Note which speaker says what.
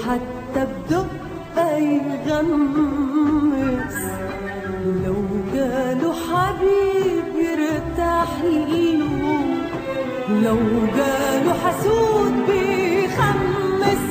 Speaker 1: حتى بدقة يغمس، لو جاله حبيب يرتاح له، لو جاله حسود بيخمس.